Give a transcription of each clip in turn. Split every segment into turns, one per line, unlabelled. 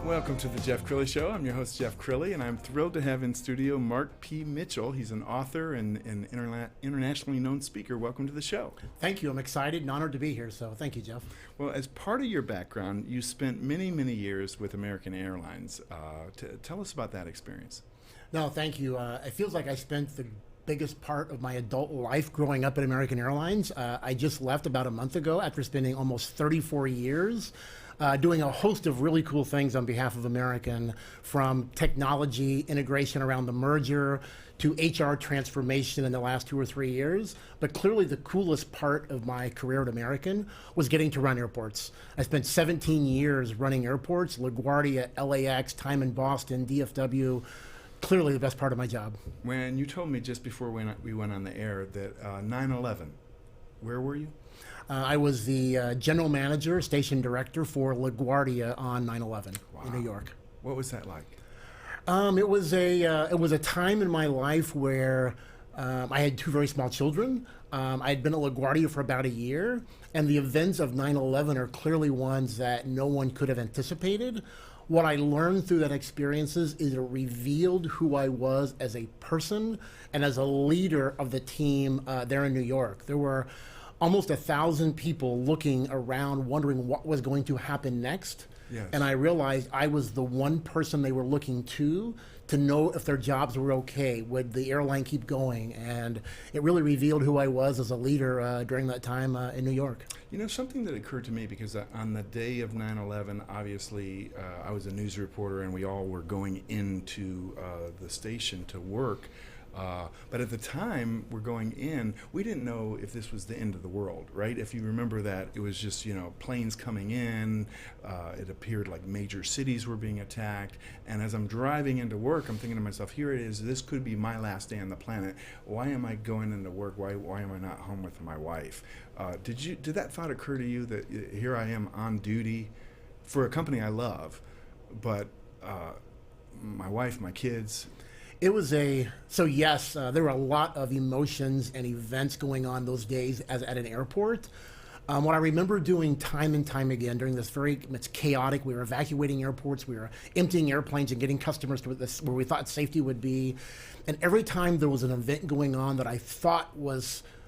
Welcome to the Jeff Crilley Show. I'm your host, Jeff Crilley, and I'm thrilled to have in studio Mark P. Mitchell. He's an author and internationally known speaker. Welcome to the show.
Thank you. I'm excited and honored to be here, so thank you, Jeff.
Well, as part of your background, you spent many, many years with American Airlines. Tell us about that experience.
No, thank you. It feels like I spent the biggest part of my adult life growing up at American Airlines. I just left about a month ago after spending almost 34 years doing a host of really cool things on behalf of American, from technology integration around the merger to HR transformation in the last 2 or 3 years. But clearly the coolest part of my career at American was getting to run airports. I spent 17 years running airports, LaGuardia, LAX, time in Boston, DFW. Clearly the best part of my job.
When you told me just before we went on the air that 9/11, where were you?
I was the general manager, station director for LaGuardia on 9/11 in New York.
What was that like?
It was a time in my life where I had 2 very small children. I had been at LaGuardia for about a year, and the events of 9/11 are clearly ones that no one could have anticipated. What I learned through that experiences is it revealed who I was as a person and as a leader of the team there in New York. There were almost 1,000 people looking around, wondering what was going to happen next.
Yes.
And I realized I was the one person they were looking to know if their jobs were okay. Would the airline keep going? And it really revealed who I was as a leader during that time in New York.
You know, something that occurred to me, because on the day of 9/11, obviously, I was a news reporter and we all were going into the station to work. But at the time we're going in, we didn't know if this was the end of the world, right? If you remember that, it was just, planes coming in. It appeared like major cities were being attacked. And as I'm driving into work, I'm thinking to myself, here it is. This could be my last day on the planet. Why am I going into work? Why am I not home with my wife? Did that thought occur to you, that here I am on duty for a company I love, but my wife, my kids?
It was yes, there were a lot of emotions and events going on those days at an airport. What I remember doing time and time again during this it's chaotic. We were evacuating airports, we were emptying airplanes and getting customers to where we thought safety would be. And every time there was an event going on that I thought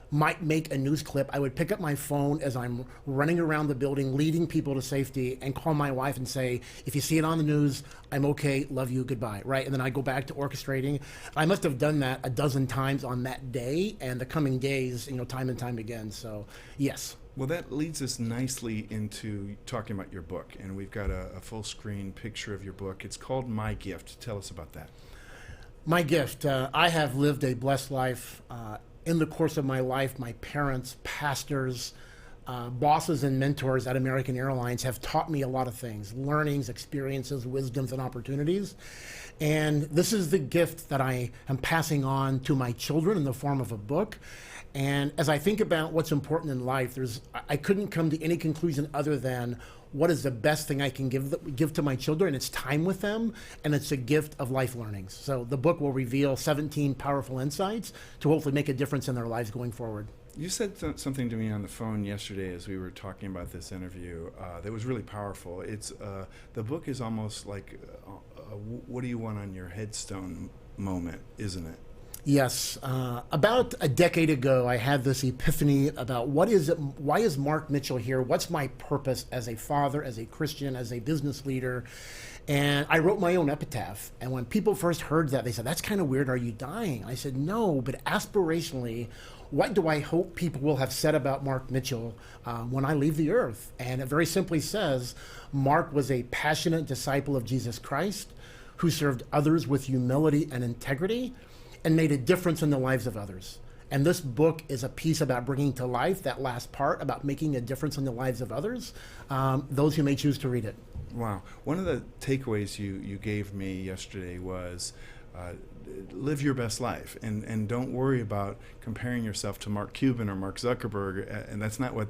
might make a news clip, I would pick up my phone as I'm running around the building, leading people to safety, and call my wife and say, if you see it on the news, I'm okay, love you, goodbye, right? And then I go back to orchestrating. I must have done that a dozen times on that day and the coming days, time and time again. So, yes.
Well, that leads us nicely into talking about your book, and we've got a full screen picture of your book. It's called My Gift. Tell us about that.
My gift. I have lived a blessed life. In the course of my life, my parents, pastors, bosses, and mentors at American Airlines have taught me a lot of things: learnings, experiences, wisdoms, and opportunities. And this is the gift that I am passing on to my children in the form of a book. And as I think about what's important in life, I couldn't come to any conclusion other than what is the best thing I can give to my children. It's time with them, and it's a gift of life learnings. So the book will reveal 17 powerful insights to hopefully make a difference in their lives going forward.
You said something to me on the phone yesterday as we were talking about this interview that was really powerful. It's the book is almost like what do you want on your headstone moment, isn't it?
Yes. About a decade ago, I had this epiphany about why is Mark Mitchell here? What's my purpose as a father, as a Christian, as a business leader? And I wrote my own epitaph. And when people first heard that, they said, that's kind of weird. Are you dying? I said, no, but aspirationally, what do I hope people will have said about Mark Mitchell when I leave the earth? And it very simply says, Mark was a passionate disciple of Jesus Christ who served others with humility and integrity and made a difference in the lives of others. And this book is a piece about bringing to life that last part, about making a difference in the lives of others, those who may choose to read it.
Wow. One of the takeaways you gave me yesterday was live your best life, and don't worry about comparing yourself to Mark Cuban or Mark Zuckerberg, and that's not what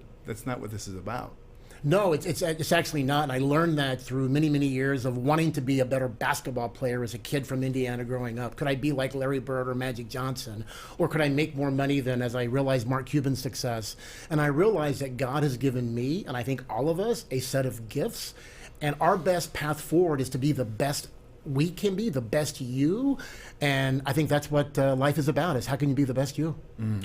this is about.
No, it's actually not. And I learned that through many, many years of wanting to be a better basketball player as a kid from Indiana growing up. Could I be like Larry Bird or Magic Johnson? Or could I make more money than, as I realized, Mark Cuban's success? And I realized that God has given me, and I think all of us, a set of gifts. And our best path forward is to be the best we can be, the best you. And I think that's what life is about, is how can you be the best you?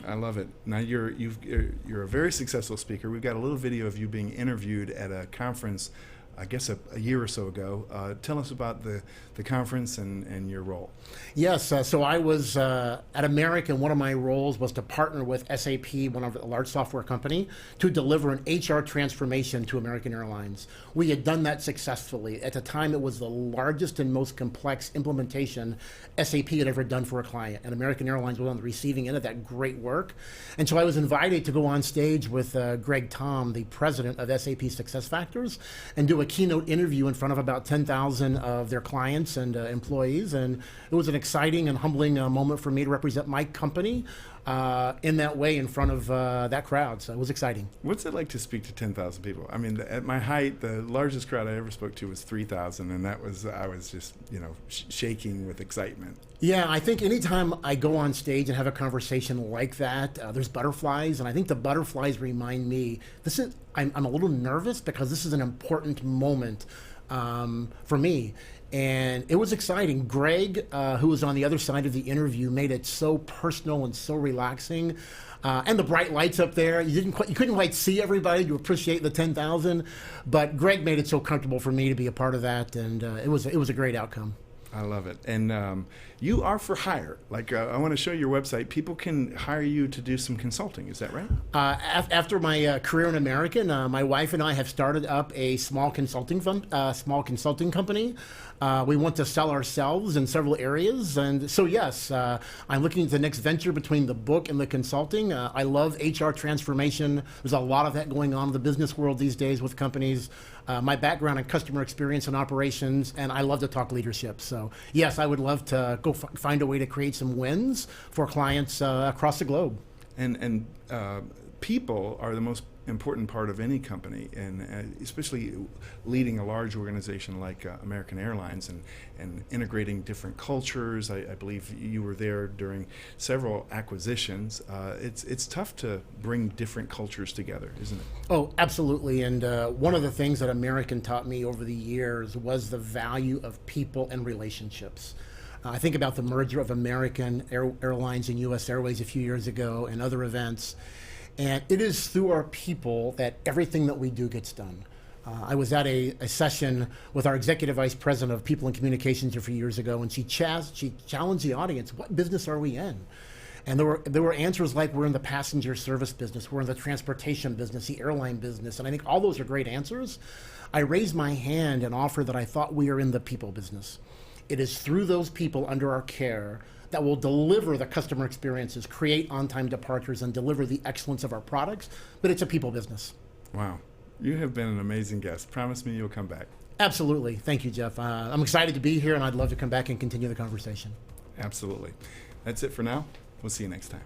I love it. Now you're a very successful speaker. We've got a little video of you being interviewed at a conference, I guess a year or so ago. Tell us about the conference and your role.
Yes, so I was at American. One of my roles was to partner with SAP, one of a large software company, to deliver an HR transformation to American Airlines. We had done that successfully. At the time, it was the largest and most complex implementation SAP had ever done for a client, and American Airlines was on the receiving end of that great work. And so I was invited to go on stage with Greg Tom, the president of SAP SuccessFactors, and do a keynote interview in front of about 10,000 of their clients and employees. And it was an exciting and humbling moment for me to represent my company in that way in front of that crowd. So it was exciting.
What's it like to speak to 10,000 people? I mean, at my height, the largest crowd I ever spoke to was 3,000, and I was just, shaking with excitement.
Yeah, I think anytime I go on stage and have a conversation like that, there's butterflies, and I think the butterflies remind me, I'm a little nervous because this is an important moment for me. And it was exciting. Greg, who was on the other side of the interview, made it so personal and so relaxing. And the bright lights up there, you couldn't quite see everybody to appreciate the 10,000, but Greg made it so comfortable for me to be a part of that, and it was a great outcome.
I love it. And you are for hire. Like, I want to show your website. People can hire you to do some consulting. Is that right?
After my career in American, my wife and I have started up a small consulting company. We want to sell ourselves in several areas. And so, yes, I'm looking at the next venture between the book and the consulting. I love HR transformation. There's a lot of that going on in the business world these days with companies. My background in customer experience and operations, and I love to talk leadership. So, yes, I would love to go find a way to create some wins for clients across the globe.
And people are the most important part of any company, and especially leading a large organization like American Airlines and integrating different cultures. I believe you were there during several acquisitions. It's tough to bring different cultures together, isn't it?
Oh, absolutely. And one of the things that American taught me over the years was the value of people and relationships. I think about the merger of American Airlines and U.S. Airways a few years ago and other events. And it is through our people that everything that we do gets done. I was at a session with our executive vice president of people and communications a few years ago, and she challenged the audience, what business are we in? And there were answers like, we're in the passenger service business, we're in the transportation business, the airline business, and I think all those are great answers. I raised my hand and offered that I thought we are in the people business. It is through those people under our care that will deliver the customer experiences, create on-time departures, and deliver the excellence of our products, but it's a people business.
Wow. You have been an amazing guest. Promise me you'll come back.
Absolutely. Thank you, Jeff. I'm excited to be here, and I'd love to come back and continue the conversation.
Absolutely. That's it for now. We'll see you next time.